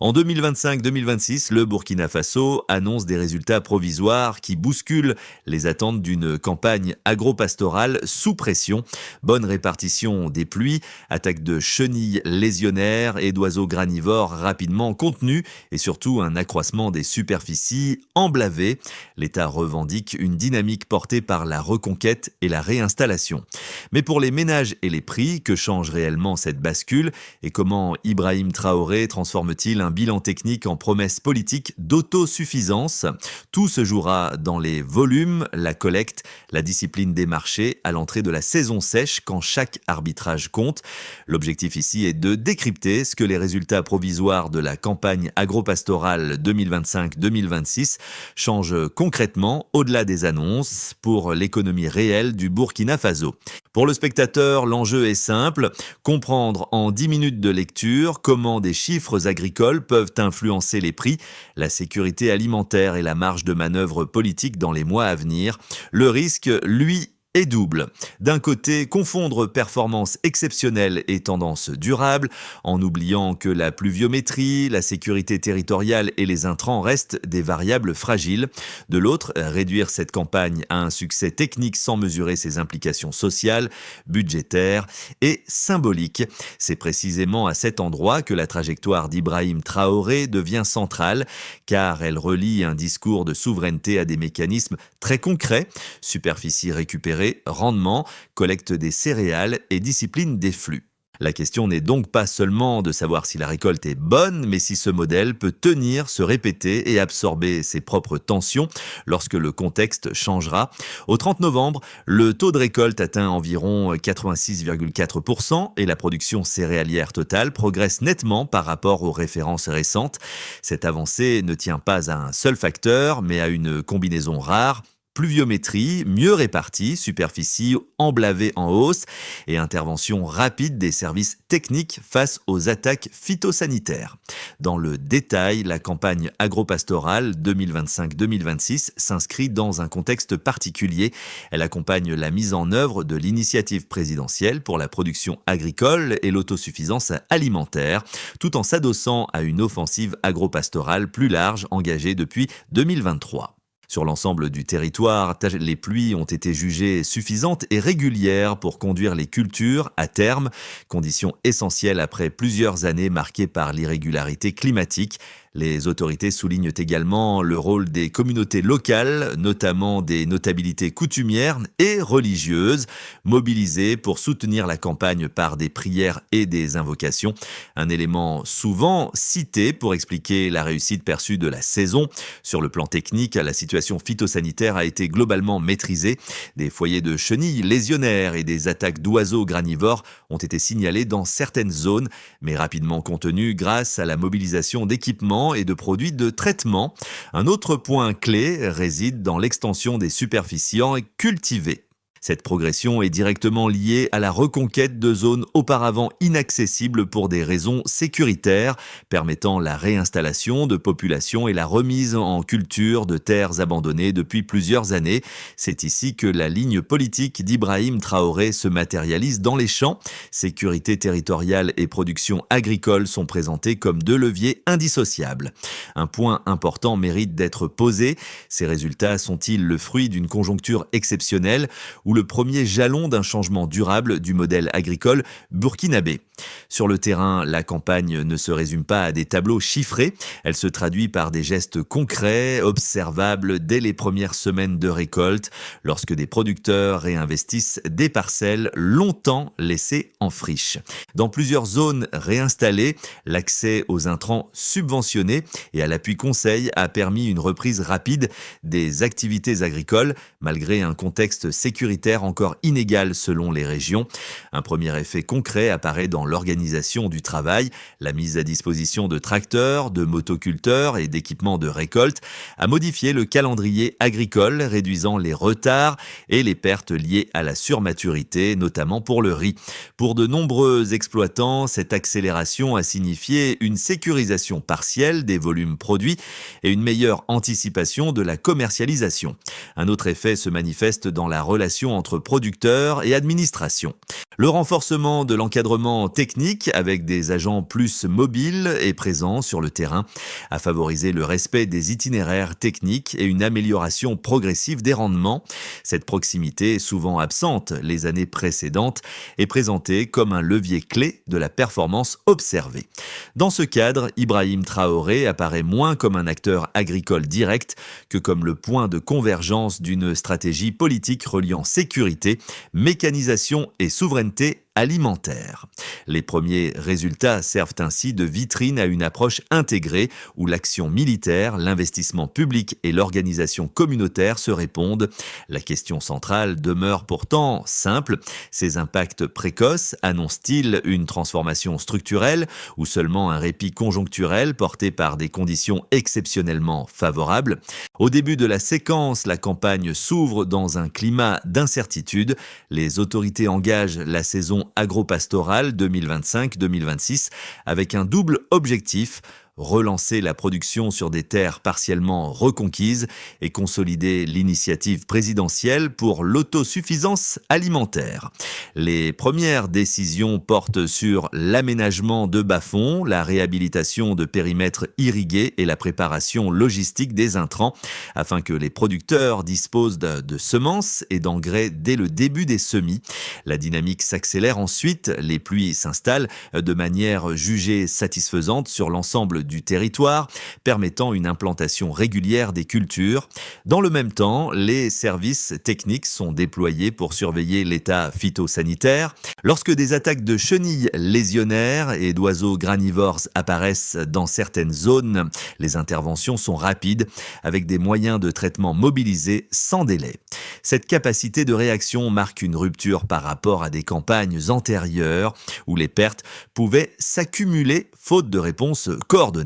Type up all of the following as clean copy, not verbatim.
En 2025-2026, le Burkina Faso annonce des résultats provisoires qui bousculent les attentes d'une campagne agro-pastorale sous pression. Bonne répartition des pluies, attaque de chenilles lésionnaires et d'oiseaux granivores rapidement contenus et surtout un accroissement des superficies emblavées. L'État revendique une dynamique portée par la reconquête et la réinstallation. Mais pour les ménages et les prix, que change réellement cette bascule et comment Ibrahim Traoré transforme-t-il un bilan technique en promesse politique d'autosuffisance? Tout se jouera dans les volumes, la collecte, la discipline des marchés à l'entrée de la saison sèche quand chaque arbitrage compte. L'objectif ici est de décrypter ce que les résultats provisoires de la campagne agro-pastorale 2025-2026 changent concrètement au-delà des annonces pour l'économie réelle du Burkina Faso. Pour le spectateur, l'enjeu est simple, comprendre en 10 minutes de lecture comment des chiffres agricoles peuvent influencer les prix, la sécurité alimentaire et la marge de manœuvre politique dans les mois à venir. Le risque, lui, est double. D'un côté, confondre performance exceptionnelle et tendance durable, en oubliant que la pluviométrie, la sécurité territoriale et les intrants restent des variables fragiles. De l'autre, réduire cette campagne à un succès technique sans mesurer ses implications sociales, budgétaires et symboliques. C'est précisément à cet endroit que la trajectoire d'Ibrahim Traoré devient centrale, car elle relie un discours de souveraineté à des mécanismes très concrets, superficie récupérée, rendement, collecte des céréales et discipline des flux. La question n'est donc pas seulement de savoir si la récolte est bonne, mais si ce modèle peut tenir, se répéter et absorber ses propres tensions lorsque le contexte changera. Au 30 novembre, le taux de récolte atteint environ 86,4% et la production céréalière totale progresse nettement par rapport aux références récentes. Cette avancée ne tient pas à un seul facteur, mais à une combinaison rare: pluviométrie mieux répartie, superficie emblavée en hausse et intervention rapide des services techniques face aux attaques phytosanitaires. Dans le détail, la campagne agro-pastorale 2025-2026 s'inscrit dans un contexte particulier. Elle accompagne la mise en œuvre de l'initiative présidentielle pour la production agricole et l'autosuffisance alimentaire, tout en s'adossant à une offensive agro-pastorale plus large engagée depuis 2023. Sur l'ensemble du territoire, les pluies ont été jugées suffisantes et régulières pour conduire les cultures à terme, condition essentielle après plusieurs années marquées par l'irrégularité climatique. Les autorités soulignent également le rôle des communautés locales, notamment des notabilités coutumières et religieuses, mobilisées pour soutenir la campagne par des prières et des invocations. Un élément souvent cité pour expliquer la réussite perçue de la saison. Sur le plan technique, la situation phytosanitaire a été globalement maîtrisée. Des foyers de chenilles lésionnaires et des attaques d'oiseaux granivores ont été signalés dans certaines zones, mais rapidement contenus grâce à la mobilisation d'équipements et de produits de traitement. Un autre point clé réside dans l'extension des superficies cultivées. Cette progression est directement liée à la reconquête de zones auparavant inaccessibles pour des raisons sécuritaires, permettant la réinstallation de populations et la remise en culture de terres abandonnées depuis plusieurs années. C'est ici que la ligne politique d'Ibrahim Traoré se matérialise dans les champs. Sécurité territoriale et production agricole sont présentés comme deux leviers indissociables. Un point important mérite d'être posé. Ces résultats sont-ils le fruit d'une conjoncture exceptionnelle ou le premier jalon d'un changement durable du modèle agricole burkinabé? Sur le terrain, la campagne ne se résume pas à des tableaux chiffrés, elle se traduit par des gestes concrets, observables dès les premières semaines de récolte, lorsque des producteurs réinvestissent des parcelles longtemps laissées en friche. Dans plusieurs zones réinstallées, l'accès aux intrants subventionnés et à l'appui conseil a permis une reprise rapide des activités agricoles, malgré un contexte sécuritaire encore inégal selon les régions. Un premier effet concret apparaît dans l'organisation du travail. La mise à disposition de tracteurs, de motoculteurs et d'équipements de récolte a modifié le calendrier agricole, réduisant les retards et les pertes liées à la surmaturité, notamment pour le riz. Pour de nombreux exploitants, cette accélération a signifié une sécurisation partielle des volumes produits et une meilleure anticipation de la commercialisation. Un autre effet se manifeste dans la relation coopération entre producteurs et administration. Le renforcement de l'encadrement technique avec des agents plus mobiles et présents sur le terrain a favorisé le respect des itinéraires techniques et une amélioration progressive des rendements. Cette proximité, souvent absente les années précédentes, est présentée comme un levier clé de la performance observée. Dans ce cadre, Ibrahim Traoré apparaît moins comme un acteur agricole direct que comme le point de convergence d'une stratégie politique reliant sécurité, mécanisation et souveraineté alimentaire. Les premiers résultats servent ainsi de vitrine à une approche intégrée où l'action militaire, l'investissement public et l'organisation communautaire se répondent. La question centrale demeure pourtant simple. Ces impacts précoces annoncent-ils une transformation structurelle ou seulement un répit conjoncturel porté par des conditions exceptionnellement favorables? Au début de la séquence, la campagne s'ouvre dans un climat d'incertitude. Les autorités engagent la saison agro-pastorale 2025-2026 avec un double objectif: relancer la production sur des terres partiellement reconquises et consolider l'initiative présidentielle pour l'autosuffisance alimentaire. Les premières décisions portent sur l'aménagement de bas-fonds, la réhabilitation de périmètres irrigués et la préparation logistique des intrants afin que les producteurs disposent de semences et d'engrais dès le début des semis. La dynamique s'accélère ensuite, les pluies s'installent de manière jugée satisfaisante sur l'ensemble du territoire, permettant une implantation régulière des cultures. Dans le même temps, les services techniques sont déployés pour surveiller l'état phytosanitaire. Lorsque des attaques de chenilles lésionnaires et d'oiseaux granivores apparaissent dans certaines zones, les interventions sont rapides, avec des moyens de traitement mobilisés sans délai. Cette capacité de réaction marque une rupture par rapport à des campagnes antérieures où les pertes pouvaient s'accumuler faute de réponse coordonnée.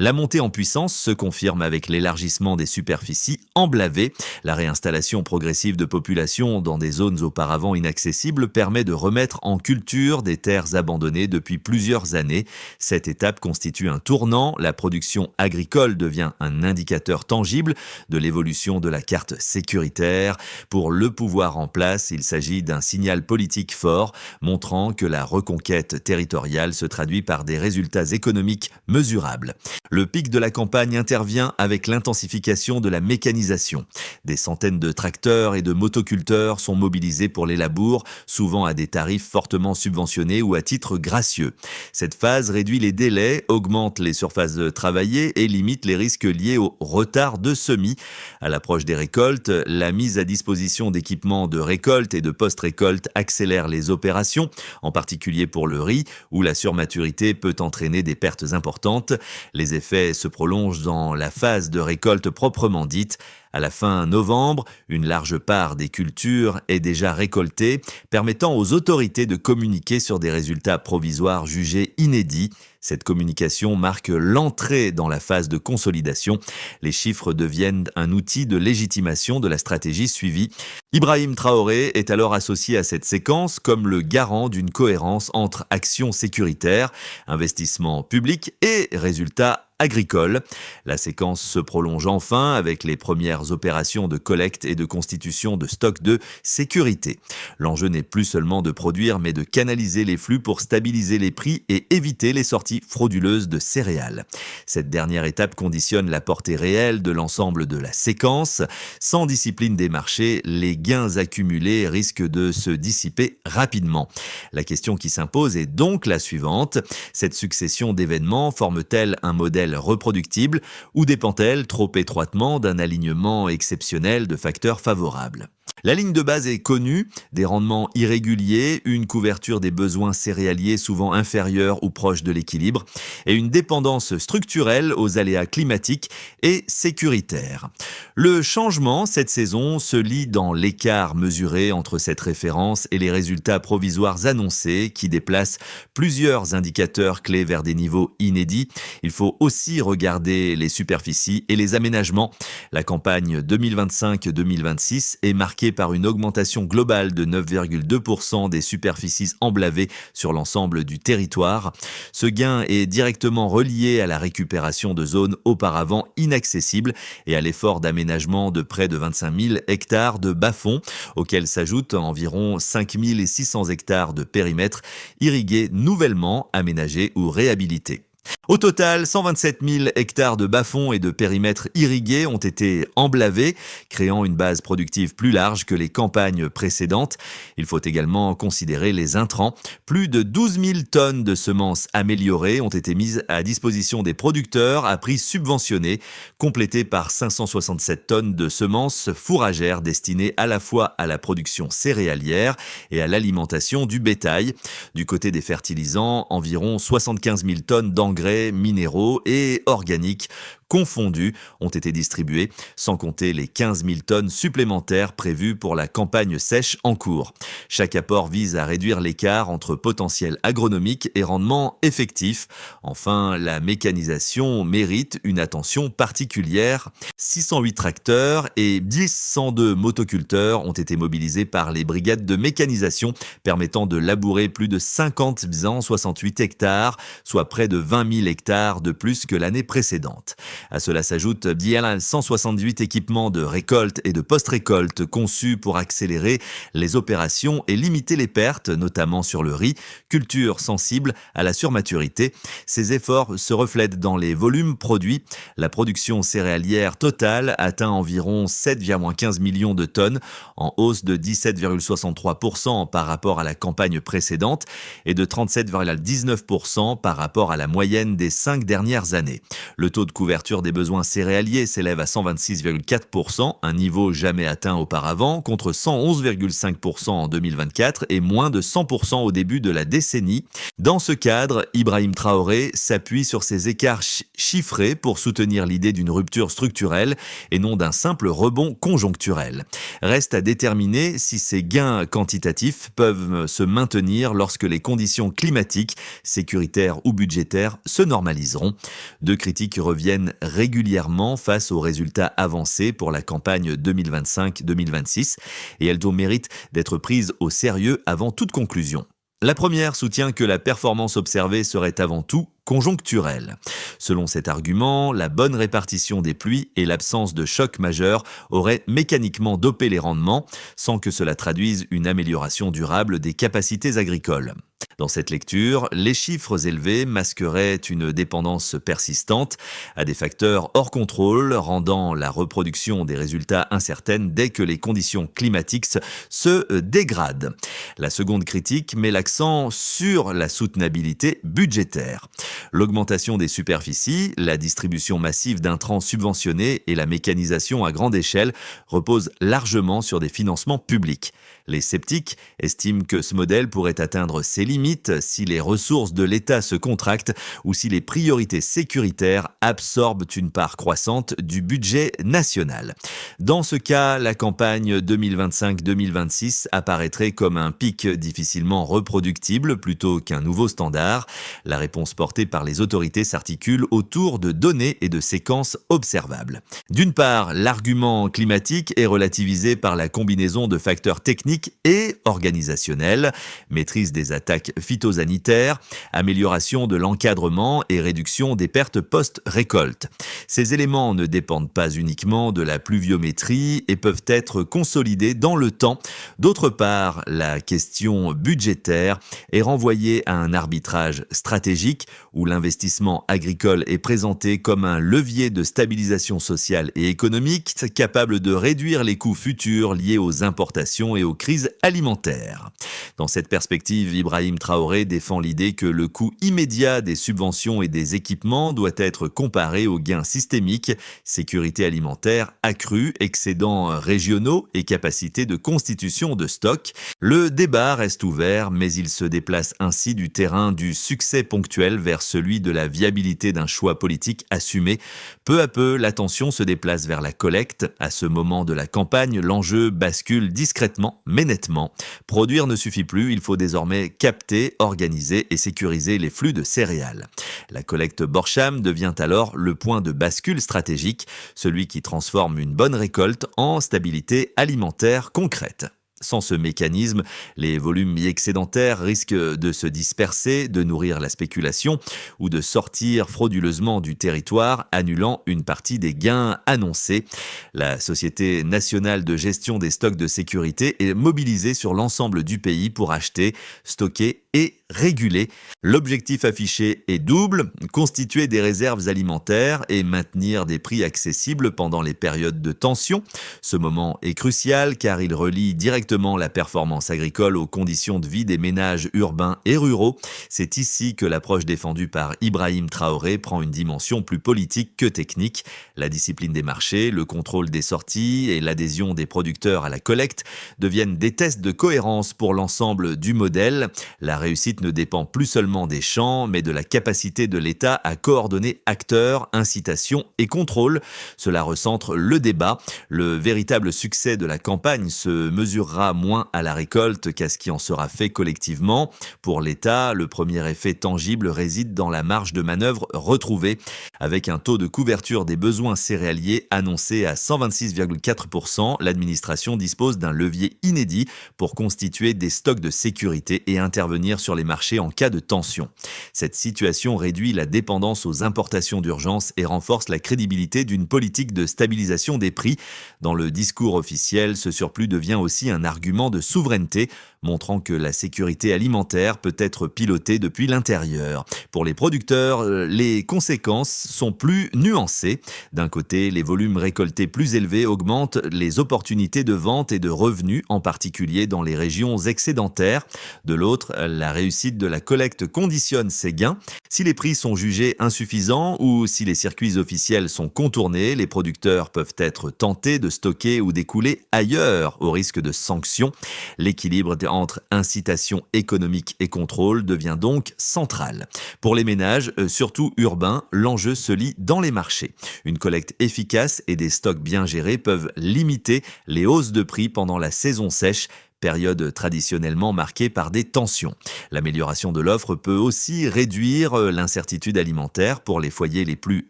La montée en puissance se confirme avec l'élargissement des superficies emblavées. La réinstallation progressive de populations dans des zones auparavant inaccessibles permet de remettre en culture des terres abandonnées depuis plusieurs années. Cette étape constitue un tournant. La production agricole devient un indicateur tangible de l'évolution de la carte sécuritaire. Pour le pouvoir en place, il s'agit d'un signal politique fort, montrant que la reconquête territoriale se traduit par des résultats économiques mesurables. Le pic de la campagne intervient avec l'intensification de la mécanisation. Des centaines de tracteurs et de motoculteurs sont mobilisés pour les labours, souvent à des tarifs fortement subventionnés ou à titre gracieux. Cette phase réduit les délais, augmente les surfaces travaillées et limite les risques liés au retard de semis. À l'approche des récoltes, la mise à disposition d'équipements de récolte et de post-récolte accélère les opérations, en particulier pour le riz, où la surmaturité peut entraîner des pertes importantes. Les effets se prolongent dans la phase de récolte proprement dite. À la fin novembre, une large part des cultures est déjà récoltée, permettant aux autorités de communiquer sur des résultats provisoires jugés inédits. Cette communication marque l'entrée dans la phase de consolidation. Les chiffres deviennent un outil de légitimation de la stratégie suivie. Ibrahim Traoré est alors associé à cette séquence comme le garant d'une cohérence entre action sécuritaire, investissement public et résultats agricole. La séquence se prolonge enfin avec les premières opérations de collecte et de constitution de stocks de sécurité. L'enjeu n'est plus seulement de produire, mais de canaliser les flux pour stabiliser les prix et éviter les sorties frauduleuses de céréales. Cette dernière étape conditionne la portée réelle de l'ensemble de la séquence. Sans discipline des marchés, les gains accumulés risquent de se dissiper rapidement. La question qui s'impose est donc la suivante. Cette succession d'événements forme-t-elle un modèle reproductible ou dépend-elle trop étroitement d'un alignement exceptionnel de facteurs favorables? La ligne de base est connue, des rendements irréguliers, une couverture des besoins céréaliers souvent inférieure ou proche de l'équilibre, et une dépendance structurelle aux aléas climatiques et sécuritaires. Le changement, cette saison, se lit dans l'écart mesuré entre cette référence et les résultats provisoires annoncés qui déplacent plusieurs indicateurs clés vers des niveaux inédits. Il faut aussi regarder les superficies et les aménagements. La campagne 2025-2026 est marquée marquée par une augmentation globale de 9,2% des superficies emblavées sur l'ensemble du territoire. Ce gain est directement relié à la récupération de zones auparavant inaccessibles et à l'effort d'aménagement de près de 25 000 hectares de bas-fonds, auxquels s'ajoutent environ 5 600 hectares de périmètres irrigués nouvellement aménagés ou réhabilités. Au total, 127 000 hectares de bas-fonds et de périmètres irrigués ont été emblavés, créant une base productive plus large que les campagnes précédentes. Il faut également considérer les intrants. Plus de 12 000 tonnes de semences améliorées ont été mises à disposition des producteurs à prix subventionné, complétées par 567 tonnes de semences fourragères destinées à la fois à la production céréalière et à l'alimentation du bétail. Du côté des fertilisants, environ 75 000 tonnes d'engrais minéraux et organiques confondus ont été distribués, sans compter les 15 000 tonnes supplémentaires prévues pour la campagne sèche en cours. Chaque apport vise à réduire l'écart entre potentiel agronomique et rendement effectif. Enfin, la mécanisation mérite une attention particulière. 608 tracteurs et 102 motoculteurs ont été mobilisés par les brigades de mécanisation, permettant de labourer plus de 68 hectares, soit près de 20 000 hectares de plus que l'année précédente. À cela s'ajoutent bien 178 équipements de récolte et de post-récolte conçus pour accélérer les opérations et limiter les pertes, notamment sur le riz, culture sensible à la surmaturité. Ces efforts se reflètent dans les volumes produits. La production céréalière totale atteint environ 7,15 millions de tonnes, en hausse de 17,63% par rapport à la campagne précédente et de 37,19% par rapport à la moyenne des 5 dernières années. Le taux de couverture des besoins céréaliers s'élève à 126,4%, un niveau jamais atteint auparavant, contre 111,5% en 2024 et moins de 100% au début de la décennie. Dans ce cadre, Ibrahim Traoré s'appuie sur ces écarts chiffrés pour soutenir l'idée d'une rupture structurelle et non d'un simple rebond conjoncturel. Reste à déterminer si ces gains quantitatifs peuvent se maintenir lorsque les conditions climatiques, sécuritaires ou budgétaires se normaliseront. Deux critiques reviennent régulièrement face aux résultats avancés pour la campagne 2025-2026 et elles méritent d'être prises au sérieux avant toute conclusion. La première soutient que la performance observée serait avant tout conjoncturelle. Selon cet argument, la bonne répartition des pluies et l'absence de choc majeur auraient mécaniquement dopé les rendements, sans que cela traduise une amélioration durable des capacités agricoles. Dans cette lecture, les chiffres élevés masqueraient une dépendance persistante à des facteurs hors contrôle, rendant la reproduction des résultats incertaine dès que les conditions climatiques se dégradent. La seconde critique met l'accent sur la soutenabilité budgétaire. L'augmentation des superficies, la distribution massive d'intrants subventionnés et la mécanisation à grande échelle reposent largement sur des financements publics. Les sceptiques estiment que ce modèle pourrait atteindre ses limites si les ressources de l'État se contractent ou si les priorités sécuritaires absorbent une part croissante du budget national. Dans ce cas, la campagne 2025-2026 apparaîtrait comme un pic difficilement reproductible plutôt qu'un nouveau standard. La réponse portée par les autorités s'articule autour de données et de séquences observables. D'une part, l'argument climatique est relativisé par la combinaison de facteurs techniques et organisationnels, maîtrise des attaques phytosanitaires, amélioration de l'encadrement et réduction des pertes post-récolte. Ces éléments ne dépendent pas uniquement de la pluviométrie et peuvent être consolidés dans le temps. D'autre part, la question budgétaire est renvoyée à un arbitrage stratégique où l'investissement agricole est présenté comme un levier de stabilisation sociale et économique capable de réduire les coûts futurs liés aux importations et aux crises alimentaires. Dans cette perspective, Ibrahim Traoré défend l'idée que le coût immédiat des subventions et des équipements doit être comparé aux gains systémiques, sécurité alimentaire accrue, excédents régionaux et capacité de constitution de stocks. Le débat reste ouvert, mais il se déplace ainsi du terrain du succès ponctuel vers celui de la viabilité d'un choix politique assumé. Peu à peu, l'attention se déplace vers la collecte. À ce moment de la campagne, l'enjeu bascule discrètement, mais mais nettement. Produire ne suffit plus, il faut désormais capter, organiser et sécuriser les flux de céréales. La collecte Borcham devient alors le point de bascule stratégique, celui qui transforme une bonne récolte en stabilité alimentaire concrète. Sans ce mécanisme, les volumes excédentaires risquent de se disperser, de nourrir la spéculation ou de sortir frauduleusement du territoire, annulant une partie des gains annoncés. La Société nationale de gestion des stocks de sécurité est mobilisée sur l'ensemble du pays pour acheter, stocker et réguler. L'objectif affiché est double, constituer des réserves alimentaires et maintenir des prix accessibles pendant les périodes de tension. Ce moment est crucial car il relie directement la performance agricole aux conditions de vie des ménages urbains et ruraux. C'est ici que l'approche défendue par Ibrahim Traoré prend une dimension plus politique que technique. La discipline des marchés, le contrôle des sorties et l'adhésion des producteurs à la collecte deviennent des tests de cohérence pour l'ensemble du modèle. La réussite ne dépend plus seulement des champs, mais de la capacité de l'État à coordonner acteurs, incitations et contrôles. Cela recentre le débat. Le véritable succès de la campagne se mesurera moins à la récolte qu'à ce qui en sera fait collectivement. Pour l'État, le premier effet tangible réside dans la marge de manœuvre retrouvée. Avec un taux de couverture des besoins céréaliers annoncé à 126,4%, l'administration dispose d'un levier inédit pour constituer des stocks de sécurité et intervenir sur les marchés en cas de tension. Cette situation réduit la dépendance aux importations d'urgence et renforce la crédibilité d'une politique de stabilisation des prix. Dans le discours officiel, ce surplus devient aussi un argument de souveraineté, montrant que la sécurité alimentaire peut être pilotée depuis l'intérieur. Pour les producteurs, les conséquences sont plus nuancées. D'un côté, les volumes récoltés plus élevés augmentent les opportunités de vente et de revenus, en particulier dans les régions excédentaires. De l'autre, la réussite de la collecte conditionne ces gains. Si les prix sont jugés insuffisants ou si les circuits officiels sont contournés, les producteurs peuvent être tentés de stocker ou d'écouler ailleurs au risque de sanctions. L'équilibre entre incitation économique et contrôle devient donc central. Pour les ménages, surtout urbains, l'enjeu se lie dans les marchés. Une collecte efficace et des stocks bien gérés peuvent limiter les hausses de prix pendant la saison sèche, période traditionnellement marquée par des tensions. L'amélioration de l'offre peut aussi réduire l'incertitude alimentaire pour les foyers les plus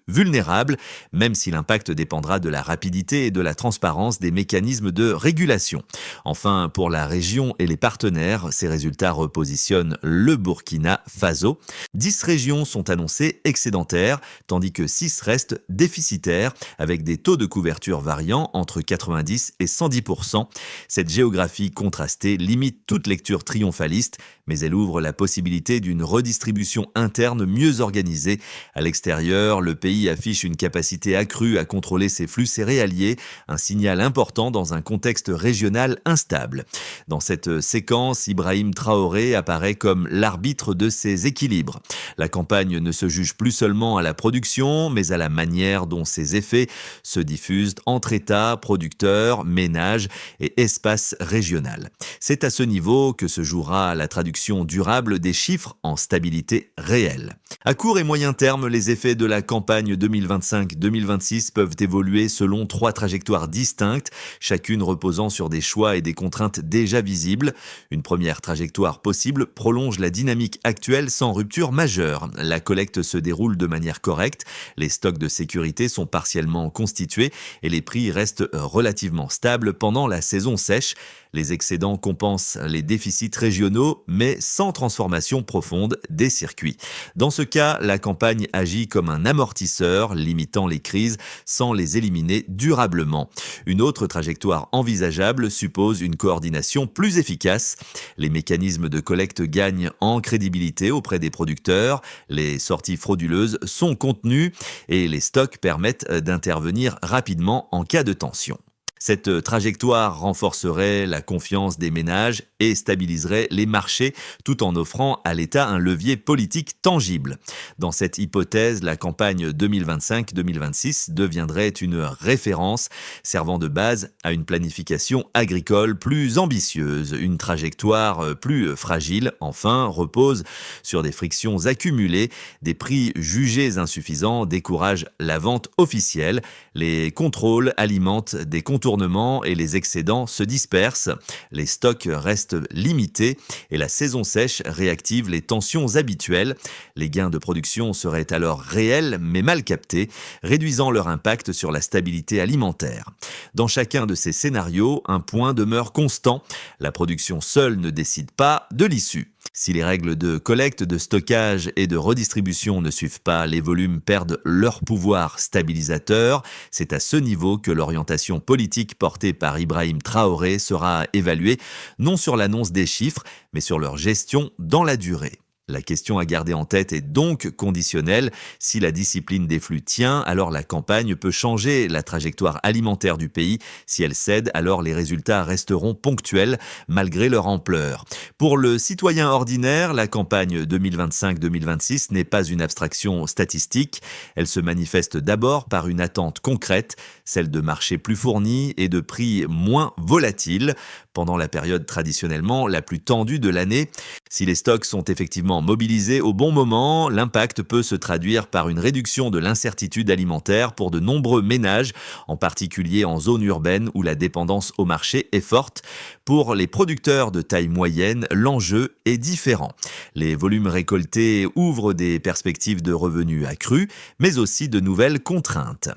vulnérables, même si l'impact dépendra de la rapidité et de la transparence des mécanismes de régulation. Enfin, pour la région et les partenaires, ces résultats repositionnent le Burkina Faso. 10 régions sont annoncées excédentaires, tandis que 6 restent déficitaires, avec des taux de couverture variant entre 90 et 110%. Cette géographie contrastée limite toute lecture triomphaliste, mais elle ouvre la possibilité d'une redistribution interne mieux organisée. À l'extérieur, le pays affiche une capacité accrue à contrôler ses flux céréaliers, un signal important dans un contexte régional instable. Dans cette séquence, Ibrahim Traoré apparaît comme l'arbitre de ces équilibres. La campagne ne se juge plus seulement à la production, mais à la manière dont ses effets se diffusent entre États, producteurs, ménages et espaces régionaux. C'est à ce niveau que se jouera la traduction durable des chiffres en stabilité réelle. À court et moyen terme, les effets de la campagne 2025-2026 peuvent évoluer selon 3 trajectoires distinctes, chacune reposant sur des choix et des contraintes déjà visibles. Une première trajectoire possible prolonge la dynamique actuelle sans rupture majeure. La collecte se déroule de manière correcte, les stocks de sécurité sont partiellement constitués et les prix restent relativement stables pendant la saison sèche. Les excédents compensent les déficits régionaux, mais sans transformation profonde des circuits. Dans ce cas, la campagne agit comme un amortisseur, limitant les crises sans les éliminer durablement. Une autre trajectoire envisageable suppose une coordination plus efficace. Les mécanismes de collecte gagnent en crédibilité auprès des producteurs, les sorties frauduleuses sont contenues et les stocks permettent d'intervenir rapidement en cas de tension. Cette trajectoire renforcerait la confiance des ménages et stabiliserait les marchés tout en offrant à l'État un levier politique tangible. Dans cette hypothèse, la campagne 2025-2026 deviendrait une référence servant de base à une planification agricole plus ambitieuse. Une trajectoire plus fragile, enfin, repose sur des frictions accumulées. Des prix jugés insuffisants découragent la vente officielle. Les contrôles alimentent des contournements contournements et les excédents se dispersent. Les stocks restent limités et la saison sèche réactive les tensions habituelles. Les gains de production seraient alors réels mais mal captés, réduisant leur impact sur la stabilité alimentaire. Dans chacun de ces scénarios, un point demeure constant. La production seule ne décide pas de l'issue. Si les règles de collecte, de stockage et de redistribution ne suivent pas, les volumes perdent leur pouvoir stabilisateur. C'est à ce niveau que l'orientation politique portée par Ibrahim Traoré sera évaluée, non sur l'annonce des chiffres, mais sur leur gestion dans la durée. La question à garder en tête est donc conditionnelle. Si la discipline des flux tient, alors la campagne peut changer la trajectoire alimentaire du pays. Si elle cède, alors les résultats resteront ponctuels malgré leur ampleur. Pour le citoyen ordinaire, la campagne 2025-2026 n'est pas une abstraction statistique. Elle se manifeste d'abord par une attente concrète, celle de marchés plus fournis et de prix moins volatiles. Pendant la période traditionnellement la plus tendue de l'année, si les stocks sont effectivement mobilisés au bon moment, l'impact peut se traduire par une réduction de l'incertitude alimentaire pour de nombreux ménages, en particulier en zone urbaine où la dépendance au marché est forte. Pour les producteurs de taille moyenne, l'enjeu est différent. Les volumes récoltés ouvrent des perspectives de revenus accrus, mais aussi de nouvelles contraintes.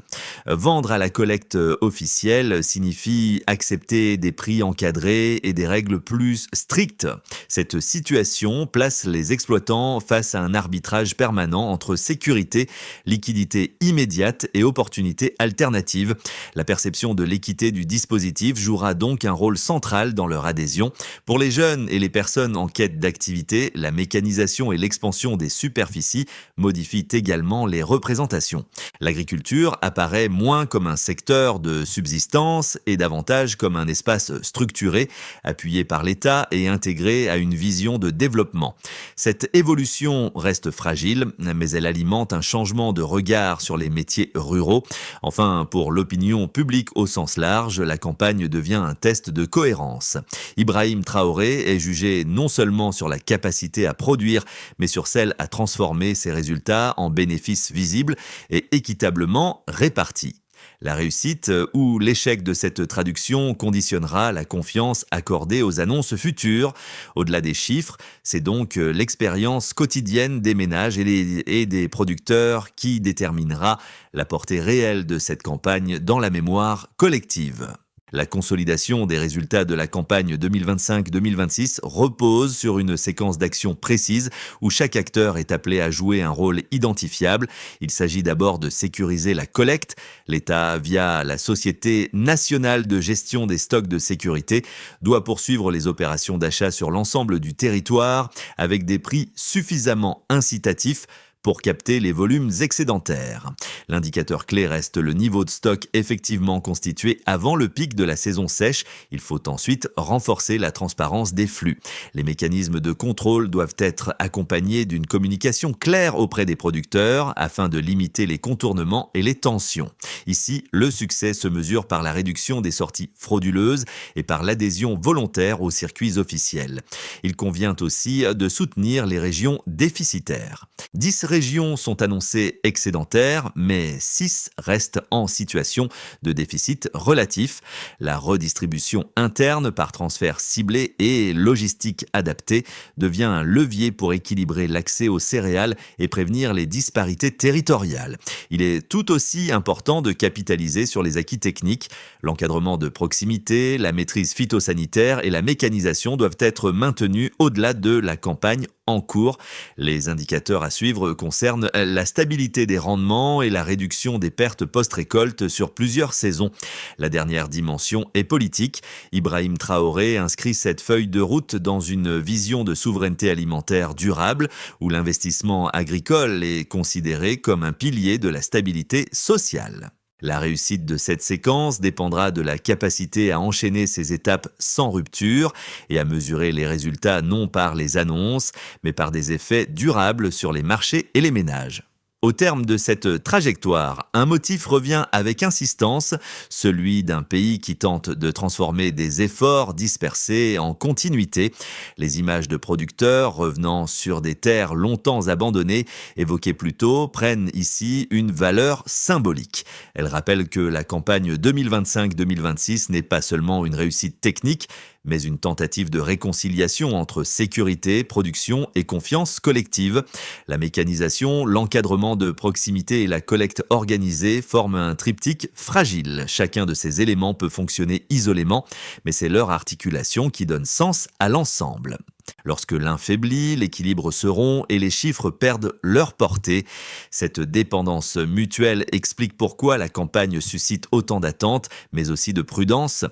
Vendre à la collecte officielle signifie accepter des prix encadrés et des règles plus strictes. Cette situation place les exploitants face à un arbitrage permanent entre sécurité, liquidité immédiate et opportunités alternatives. La perception de l'équité du dispositif jouera donc un rôle central dans leur adhésion. Pour les jeunes et les personnes en quête d'activité, la mécanisation et l'expansion des superficies modifient également les représentations. L'agriculture apparaît moins comme un secteur de subsistance et davantage comme un espace structuré, appuyé par l'État et intégré à une vision de développement. Cette évolution reste fragile, mais elle alimente un changement de regard sur les métiers ruraux. Enfin, pour l'opinion publique au sens large, la campagne devient un test de cohérence. Ibrahim Traoré est jugé non seulement sur la capacité à produire, mais sur celle à transformer ses résultats en bénéfices visibles et équitablement répartis. La réussite ou l'échec de cette traduction conditionnera la confiance accordée aux annonces futures. Au-delà des chiffres, c'est donc l'expérience quotidienne des ménages et des producteurs qui déterminera la portée réelle de cette campagne dans la mémoire collective. La consolidation des résultats de la campagne 2025-2026 repose sur une séquence d'actions précises où chaque acteur est appelé à jouer un rôle identifiable. Il s'agit d'abord de sécuriser la collecte. L'État, via la Société nationale de gestion des stocks de sécurité, doit poursuivre les opérations d'achat sur l'ensemble du territoire avec des prix suffisamment incitatifs pour capter les volumes excédentaires. L'indicateur clé reste le niveau de stock effectivement constitué avant le pic de la saison sèche. Il faut ensuite renforcer la transparence des flux. Les mécanismes de contrôle doivent être accompagnés d'une communication claire auprès des producteurs afin de limiter les contournements et les tensions. Ici, le succès se mesure par la réduction des sorties frauduleuses et par l'adhésion volontaire aux circuits officiels. Il convient aussi de soutenir les régions déficitaires. 10 régions sont annoncées excédentaires, mais 6 restent en situation de déficit relatif. La redistribution interne par transfert ciblé et logistique adaptée devient un levier pour équilibrer l'accès aux céréales et prévenir les disparités territoriales. Il est tout aussi important de capitaliser sur les acquis techniques. L'encadrement de proximité, la maîtrise phytosanitaire et la mécanisation doivent être maintenus au-delà de la campagne en cours. Les indicateurs à suivre concernent la stabilité des rendements et la réduction des pertes post-récolte sur plusieurs saisons. La dernière dimension est politique. Ibrahim Traoré inscrit cette feuille de route dans une vision de souveraineté alimentaire durable où l'investissement agricole est considéré comme un pilier de la stabilité sociale. La réussite de cette séquence dépendra de la capacité à enchaîner ces étapes sans rupture et à mesurer les résultats non par les annonces, mais par des effets durables sur les marchés et les ménages. Au terme de cette trajectoire, un motif revient avec insistance, celui d'un pays qui tente de transformer des efforts dispersés en continuité. Les images de producteurs revenant sur des terres longtemps abandonnées, évoquées plus tôt, prennent ici une valeur symbolique. Elles rappellent que la campagne 2025-2026 n'est pas seulement une réussite technique, mais une tentative de réconciliation entre sécurité, production et confiance collective. La mécanisation, l'encadrement de proximité et la collecte organisée forment un triptyque fragile. Chacun de ces éléments peut fonctionner isolément, mais c'est leur articulation qui donne sens à l'ensemble. Lorsque l'un faiblit, l'équilibre se rompt et les chiffres perdent leur portée. Cette dépendance mutuelle explique pourquoi la campagne suscite autant d'attentes, mais aussi de prudence.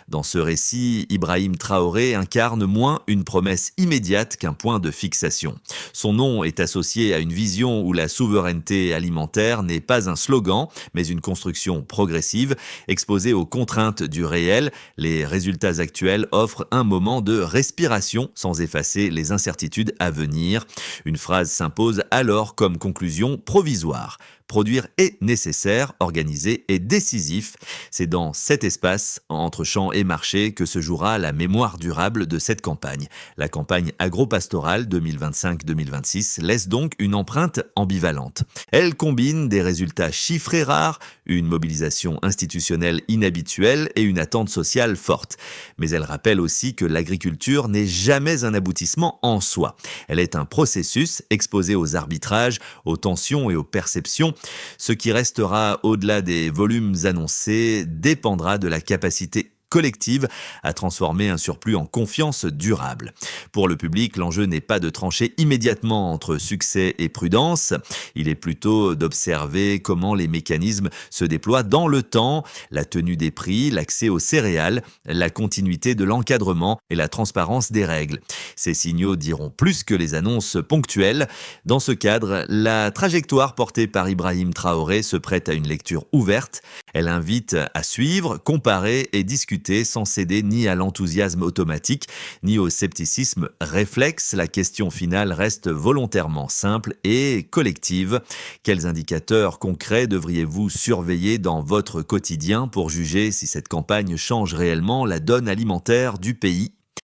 Dans ce récit, Ibrahim Traoré incarne moins une promesse immédiate qu'un point de fixation. Son nom est associé à une vision où la souveraineté alimentaire n'est pas un slogan, mais une construction progressive, exposée aux contraintes du réel. Les résultats actuels offrent un moment de respiration sans effacer les incertitudes à venir. Une phrase s'impose alors comme conclusion provisoire. Produire est nécessaire, organiser est décisif. C'est dans cet espace, entre champs et marchés, que se jouera la mémoire durable de cette campagne. La campagne agro-pastorale 2025-2026 laisse donc une empreinte ambivalente. Elle combine des résultats chiffrés rares, une mobilisation institutionnelle inhabituelle et une attente sociale forte. Mais elle rappelle aussi que l'agriculture n'est jamais un aboutissement en soi. Elle est un processus exposé aux arbitrages, aux tensions et aux perceptions. Ce qui restera au-delà des volumes annoncés dépendra de la capacité collective à transformer un surplus en confiance durable. Pour le public, l'enjeu n'est pas de trancher immédiatement entre succès et prudence, il est plutôt d'observer comment les mécanismes se déploient dans le temps, la tenue des prix, l'accès aux céréales, la continuité de l'encadrement et la transparence des règles. Ces signaux diront plus que les annonces ponctuelles. Dans ce cadre, la trajectoire portée par Ibrahim Traoré se prête à une lecture ouverte. Elle invite à suivre, comparer et discuter sans céder ni à l'enthousiasme automatique, ni au scepticisme réflexe. La question finale reste volontairement simple et collective. Quels indicateurs concrets devriez-vous surveiller dans votre quotidien pour juger si cette campagne change réellement la donne alimentaire du pays ?